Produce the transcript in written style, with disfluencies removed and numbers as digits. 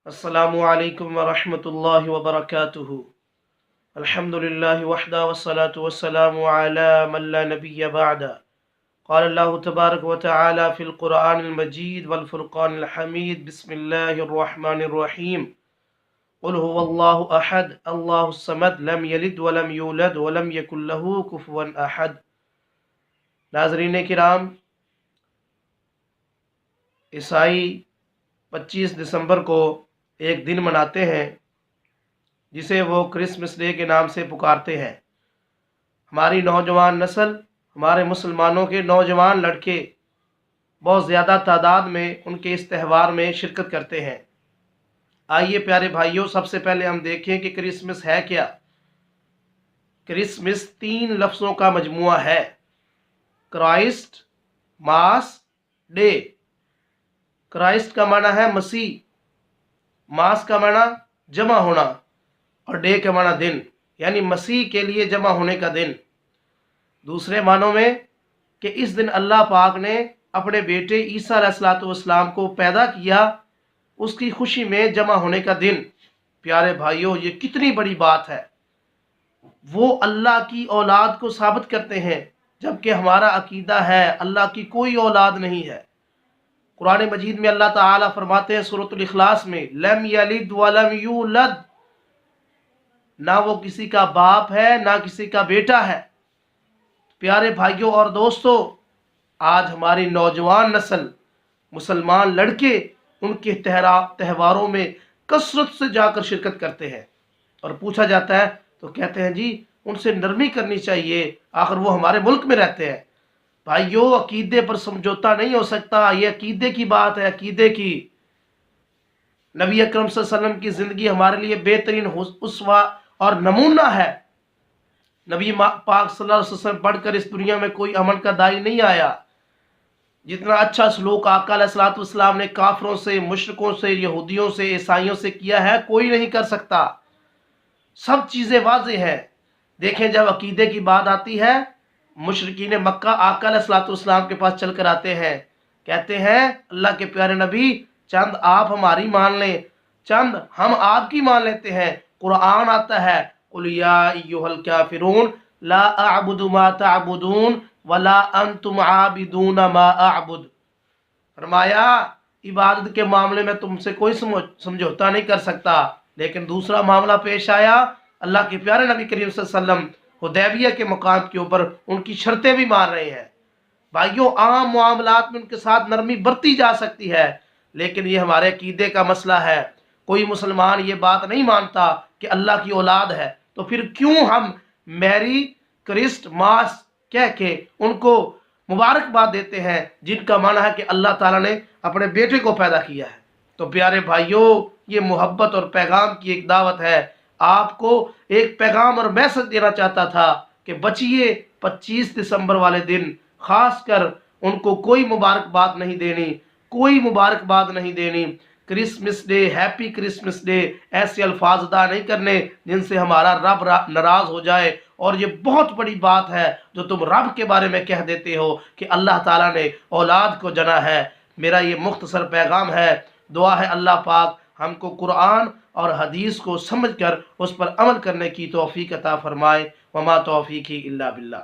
السلام علیکم ورحمۃ اللہ وبرکاتہ۔ الحمدللہ وحدہ والصلاة والسلام علی من لا نبی بعد۔ قال اللہ تبارک وتعالی فی القرآن المجید والفرقان الحمید۔ بسم اللہ الرحمن الرحیم۔ قل هو اللہ احد اللہ الصمد لم یلد ولم یولد ولم یکن لہ کفوا احد۔ ناظرین کرام، عیسائی 25 دسمبر کو ایک دن مناتے ہیں جسے وہ کرسمس ڈے کے نام سے پکارتے ہیں۔ ہماری نوجوان نسل، ہمارے مسلمانوں کے نوجوان لڑکے بہت زیادہ تعداد میں ان کے اس تہوار میں شرکت کرتے ہیں۔ آئیے پیارے بھائیوں، سب سے پہلے ہم دیکھیں کہ کرسمس ہے کیا۔ کرسمس 3 لفظوں کا مجموعہ ہے: کرائسٹ، ماس، ڈے۔ کرائسٹ کا معنی ہے مسیح، ماس کا معنی جمع ہونا، اور ڈے کا معنی دن، یعنی مسیح کے لیے جمع ہونے کا دن۔ دوسرے معنوں میں کہ اس دن اللہ پاک نے اپنے بیٹے عیسیٰ علیہ السلام کو پیدا کیا، اس کی خوشی میں جمع ہونے کا دن۔ پیارے بھائیوں، یہ کتنی بڑی بات ہے۔ وہ اللہ کی اولاد کو ثابت کرتے ہیں، جبکہ ہمارا عقیدہ ہے اللہ کی کوئی اولاد نہیں ہے۔ قرآن مجید میں اللہ تعالیٰ فرماتے ہیں سورۃ الاخلاص میں، لم یلد ولم یولد، نہ وہ کسی کا باپ ہے نہ کسی کا بیٹا ہے۔ پیارے بھائیوں اور دوستو، آج ہماری نوجوان نسل، مسلمان لڑکے ان کے تہواروں میں کثرت سے جا کر شرکت کرتے ہیں، اور پوچھا جاتا ہے تو کہتے ہیں جی ان سے نرمی کرنی چاہیے، آخر وہ ہمارے ملک میں رہتے ہیں۔ بھائیو، عقیدے پر سمجھوتا نہیں ہو سکتا، یہ عقیدے کی بات ہے، عقیدے کی۔ نبی اکرم صلی اللہ علیہ وسلم کی زندگی ہمارے لیے بہترین اسوہ اور نمونہ ہے۔ نبی پاک صلی اللہ علیہ وسلم پڑھ کر اس دنیا میں کوئی امن کا داعی نہیں آیا۔ جتنا اچھا سلوک آقا علیہ السلام نے کافروں سے، مشرکوں سے، یہودیوں سے، عیسائیوں سے کیا ہے، کوئی نہیں کر سکتا۔ سب چیزیں واضح ہیں۔ دیکھیں، جب عقیدے کی بات آتی ہے، مشرکین مکہ آقا علیہ السلام کے پاس چل کر آتے ہیں، کہتے ہیں اللہ کے پیارے نبی، چند آپ ہماری مان لیں، چند ہم آپ کی مان لیتے ہیں۔ قرآن آتا ہے، قُلْ يَا أَيُّهَا الْكَافِرُونَ لَا أَعْبُدُ مَا تَعْبُدُونَ وَلَا أَنْتُمْ عَابِدُونَ مَا أَعْبُدُ۔ فرمایا عبادت کے معاملے میں تم سے کوئی سمجھوتا نہیں کر سکتا، لیکن دوسرا معاملہ پیش آیا، اللہ کے پیارے نبی کریم صلی اللہ علیہ وسلم حدیبیہ کے مقام کے اوپر ان کی شرطیں بھی مان رہے ہیں۔ بھائیوں، عام معاملات میں ان کے ساتھ نرمی برتی جا سکتی ہے، لیکن یہ ہمارے عقیدے کا مسئلہ ہے۔ کوئی مسلمان یہ بات نہیں مانتا کہ اللہ کی اولاد ہے، تو پھر کیوں ہم میری کرسٹ ماس کہہ کے ان کو مبارکباد دیتے ہیں، جن کا معنی ہے کہ اللہ تعالیٰ نے اپنے بیٹے کو پیدا کیا ہے۔ تو پیارے بھائیوں، یہ محبت اور پیغام کی ایک دعوت ہے۔ آپ کو ایک پیغام اور میسج دینا چاہتا تھا کہ بچیے 25 دسمبر والے دن، خاص کر ان کو کوئی مبارکباد نہیں دینی، کوئی مبارکباد نہیں دینی۔ Christmas day, happy Christmas day, ایسے الفاظ ادا نہیں کرنے جن سے ہمارا رب ناراض ہو جائے۔ اور یہ بہت بڑی بات ہے جو تم رب کے بارے میں کہہ دیتے ہو کہ اللہ تعالیٰ نے اولاد کو جنا ہے۔ میرا یہ مختصر پیغام ہے۔ دعا ہے اللہ پاک ہم کو قرآن اور حدیث کو سمجھ کر اس پر عمل کرنے کی توفیق عطا فرمائے۔ وما توفیقی الا باللہ۔